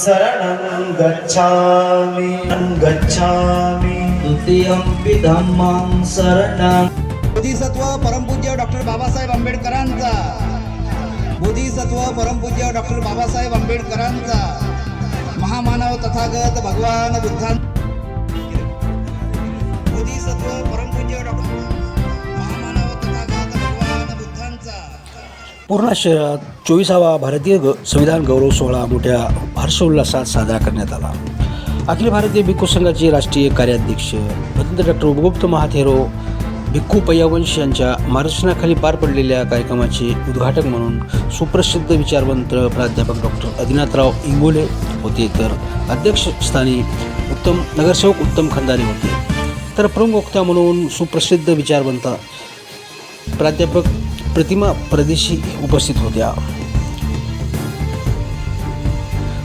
शरणं गच्छामि द्वितीयंपि धम्मं शरणं। बोधिसत्व परमपूज्य डॉक्टर बाबासाहेब आंबेडकरांचा, बोधिसत्व परमपूज्य डॉक्टर बाबासाहेब आंबेडकरांचा, महामानव तथागत भगवान बुद्धांचा, बोधिसत्व परमपूज्य डॉक्टर महामानव तथागत भगवान बुद्धांचा। पूर्णा शहरात 24वा भारतीय संविधान गौरव सोहळा मोठ्या हर्षोल्लासात साजरा करण्यात आला। अखिल भारतीय भिक्खू संघाचे राष्ट्रीय कार्याध्यक्ष भदंत डॉक्टर उपगुप्त महाथेरो भिक्खू पय्यावंश यांच्या मार्गदर्शनाखाली पार पडलेल्या कार्यक्रमाचे उद्घाटक म्हणून सुप्रसिद्ध विचारवंत प्राध्यापक डॉक्टर आदिनाथराव इंगोले होते, तर अध्यक्षस्थानी नगरसेवक उत्तम खंदारे होते, तर प्रमुख वक्ता म्हणून सुप्रसिद्ध विचारवंत प्राध्यापक प्रतिमा परदेशी उपस्थित होत्या।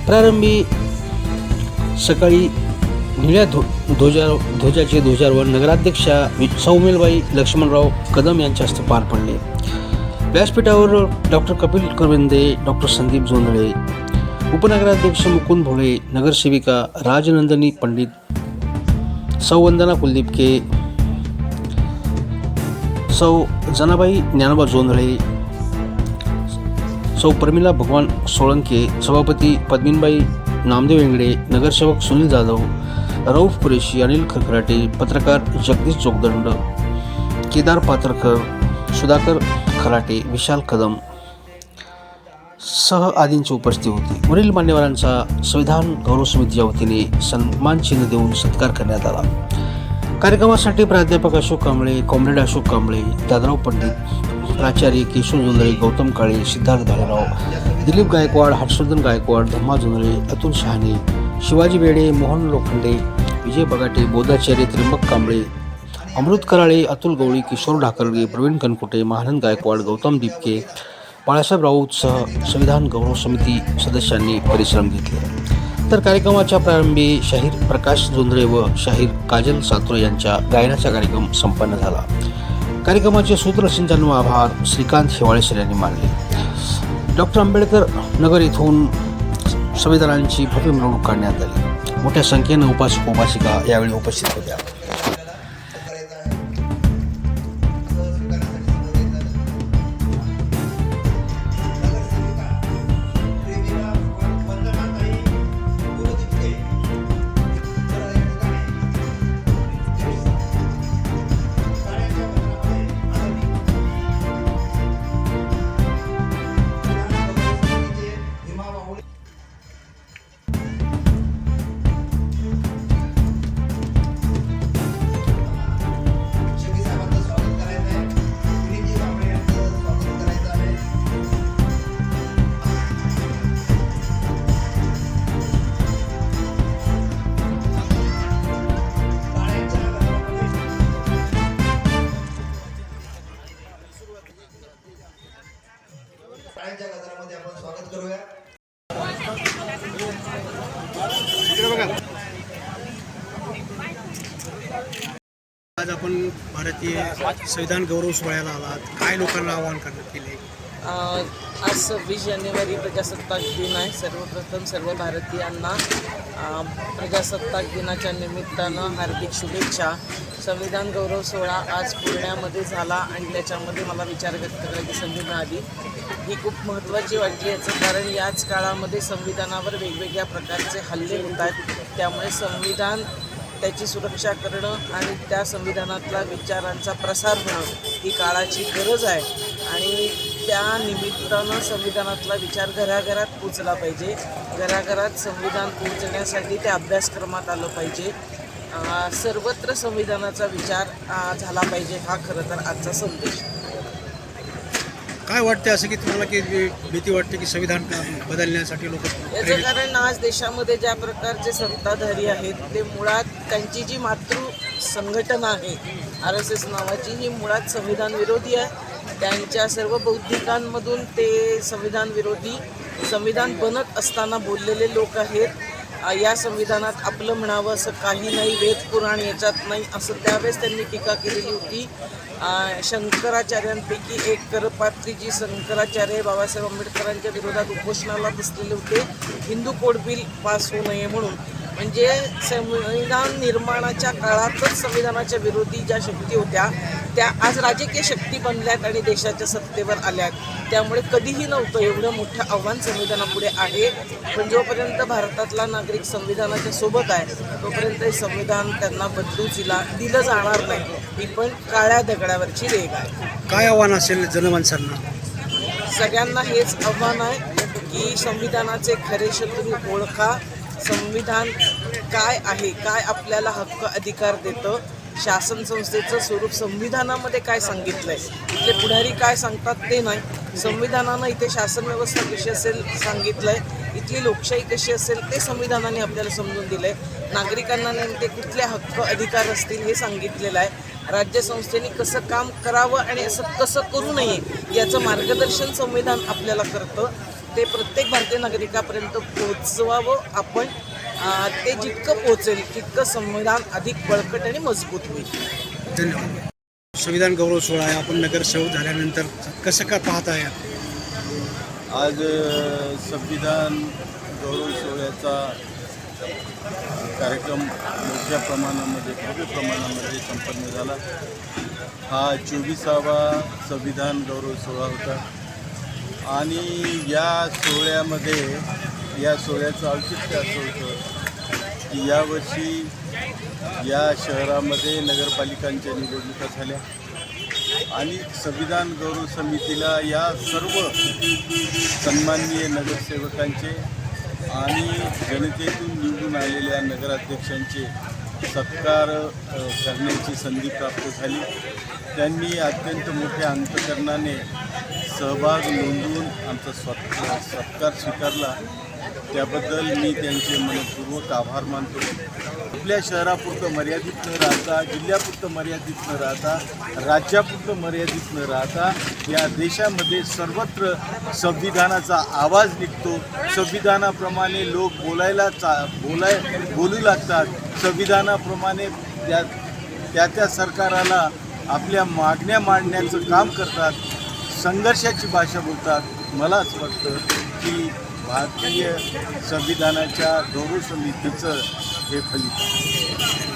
प्रारंभी सकाळी निळ्या ध्वजाचे ध्वजारोहण नगराध्यक्षा सौमिलबाई लक्ष्मणराव कदम यांच्या हस्ते पार पडले। व्यासपीठावर डॉक्टर कपिल करवंदे, डॉक्टर संदीप जोंधळे, उपनगराध्यक्ष मुकुंद भोळे, नगरसेविका राजनंदिनी पंडित, सौ वंदना कुलदीपके, सौ जनाबाई ज्ञानोबा जोंधळे, सौ प्रमिला भगवान सोळंके, सभापती पद्मिनीबाई नामदेव वेंगडे, नगरसेवक सुनील जाधव, रऊफ कुरेशी, अनिल खरखराटे, पत्रकार जगदीश जोगदंड, केदार पात्रकर, सुधाकर खराटे, विशाल कदम सह आदींची उपस्थिती होती। वरील मान्यवरांचा संविधान गौरव समितीच्या वतीने सन्मान चिन्ह देऊन सत्कार करण्यात आला। कार्यक्रमासाठी प्राध्यापक अशोक कांबळे, कॉम्रेड अशोक कांबळे, दादराव पंडित, प्राचार्य केशव जोंधळे, गौतम काळे, सिद्धार्थ भालेराव, दिलीप गायकवाड, हर्षवर्धन गायकवाड, धम्मा जोंधळे, अतुल शहाणे, शिवाजी बेडे, मोहन लोखंडे, विजय बगाटे, बोधाचार्य, त्र्यंबक कांबळे, अमृत कराळे, अतुल गवळी, किशोर ढाकरगे, प्रवीण कनकुटे, महानंद गायकवाड, गौतम दिपके, बाळासाहेब राऊतसह संविधान गौरव समिती सदस्यांनी परिश्रम घेतले। तर कार्यक्रमाच्या प्रारंभी शाहीर प्रकाश जोंधळे व शाहीर काजल सातोरे यांच्या गायनाचा कार्यक्रम संपन्न झाला। कार्यक्रमाचे सूत्रसंचालन व आभार श्रीकांत हिवाळेसर यांनी मानले। डॉक्टर आंबेडकर नगर येथून संविधानांची भव्य मिरवणूक काढण्यात आली। मोठ्या संख्येने उपासक उपासिका यावेळी उपस्थित होत्या। टाळ्यांच्या गजरामध्ये आपण स्वागत करूया। आज आपण भारतीय संविधान गौरव सोहळ्याला आलात, काय लोकांना आवाहन करण्यात केले? आज 26 जानेवारी प्रजासत्ताक दिन आहे। सर्वप्रथम सर्व भारतीयांना प्रजासत्ताक दिनाच्या निमित्तानं हार्दिक शुभेच्छा। संविधान गौरव सोहळा आज पुण्यामध्ये झाला आणि त्याच्यामध्ये मला विचार व्यक्त करायची संधी मिळाली। ही खूप महत्त्वाची वाटली, याचं कारण याच काळामध्ये संविधानावर वेगवेगळ्या प्रकारचे हल्ले होत आहेत, त्यामुळे संविधान त्याची सुरक्षा करणं आणि त्या संविधानातला विचारांचा प्रसार होणं ही काळाची गरज आहे आणि त्या निमित्तानं संविधानातला विचार घराघरात पोचला पाहिजे। घराघरात संविधान पोचण्यासाठी ते अभ्यासक्रमात आलं पाहिजे। सर्वत्र संविधानाचा विचार झाला पाहिजे, हा खरं तर आजचा संदेश। काय वाटते असं की तुम्हाला की भीती वाटते की संविधान बदलण्यासाठी लोक? याचं कारण आज देशामध्ये ज्या प्रकारचे सत्ताधारी आहेत ते मुळात त्यांची जी मातृ संघटना आहे RSS नावाची, ही मुळात संविधान विरोधी आहे। त्यांच्या सर्व बौद्धिकांमधून ते संविधान विरोधी संविधान बनत असताना बोललेले लोक आहेत। या संविधानात आपलं म्हणावं असं काही नाही, वेद पुराण याच्यात नाही असं त्यावेळेस त्यांनी टीका केलेली होती. शंकराचार्यांपैकी एक करपात्री जी शंकराचार्य बाबासाहेब आंबेडकरांच्या विरोधात उपोषणाला बसलेले होते हिंदू कोड बिल पास होऊ नये म्हणून. म्हणजे संविधान निर्माणाच्या काळातच संविधानाच्या विरोधी ज्या शक्ती होत्या त्या आज राजकीय शक्ती बनल्यात आणि देशाच्या सत्तेवर आल्यात. त्यामुळे कधीही नव्हतं एवढं मोठं आव्हान संविधानापुढे आहे. पण जोपर्यंत भारतातला नागरिक संविधानाच्या सोबत आहे तोपर्यंत हे संविधान त्यांना बदलू दिलं जाणार नाही. ही पण काळ्या दगडावरची रेघ आहे. काय आव्हान असेल जनमानसांना? सगळ्यांना हेच आव्हान आहे की संविधानाचे खरे शत्रू ओळखा. संविधान काय आहे, काय आपल्याला हक्क अधिकार देतं, शासन संस्थेचं स्वरूप संविधानामध्ये काय सांगितलं आहे, इथले पुढारी काय सांगतात ते नाही. संविधानानं इथे शासन व्यवस्था कशी असेल सांगितलं आहे, इथली लोकशाही कशी असेल ते संविधानाने आपल्याला समजून दिलं आहे. नागरिकांना नेमके कुठले हक्क अधिकार असतील हे सांगितलेलं आहे. राज्यसंस्थेने कसं काम करावं आणि असं कसं करू नये याचं मार्गदर्शन संविधान आपल्याला करतं. ते प्रत्येक भारतीय नागरिकापर्यंत पोहोचवावं आपण. ते जितकं पोहोचेल तितकं संविधान अधिक बळकट आणि मजबूत होईल. धन्यवाद. संविधान गौरव सोहळा आहे, आपण नगरसेवक झाल्यानंतर कसं काय पाहत आहे? आज संविधान गौरव सोहळ्याचा कार्यक्रम मोठ्या प्रमाणामध्ये भव्य प्रमाणामध्ये संपन्न झाला. हा 24वा संविधान गौरव सोहळा होता आणि या सोहळ्याचं औचित्य असं होतं की यावर्षी या शहरामध्ये नगरपालिकांच्या निवडणुका झाल्या आणि संविधान गौरव समितीला या सर्व सन्माननीय नगरसेवकांचे आणि जनतेतून निवडून आलेल्या नगराध्यक्षांचे सत्कार करण्याची संधी प्राप्त झाली. त्यांनी अत्यंत मोठ्या अंतकरणाने सहभाग नोंदवून आमचा सत्कार स्वीकारला. त्याबद्दल मी त्यांचे मनपूर्वक आभार मानतो. आपल्या शहरापुरतं मर्यादित न राहता, जिल्ह्यापुरतं मर्यादित न राहता, राज्यापुरतं मर्यादित न राहता या देशामध्ये सर्वत्र संविधानाचा आवाज निघतो. संविधानाप्रमाणे लोक बोलू लागतात. संविधानाप्रमाणे त्या सरकाराला आपल्या मागण्या मांडण्याचं काम करतात. संघर्षाची भाषा बोलतात. मला असं वाटतं की भारतीय संविधानाच्या गौरव समितीचं हे फलित आहे.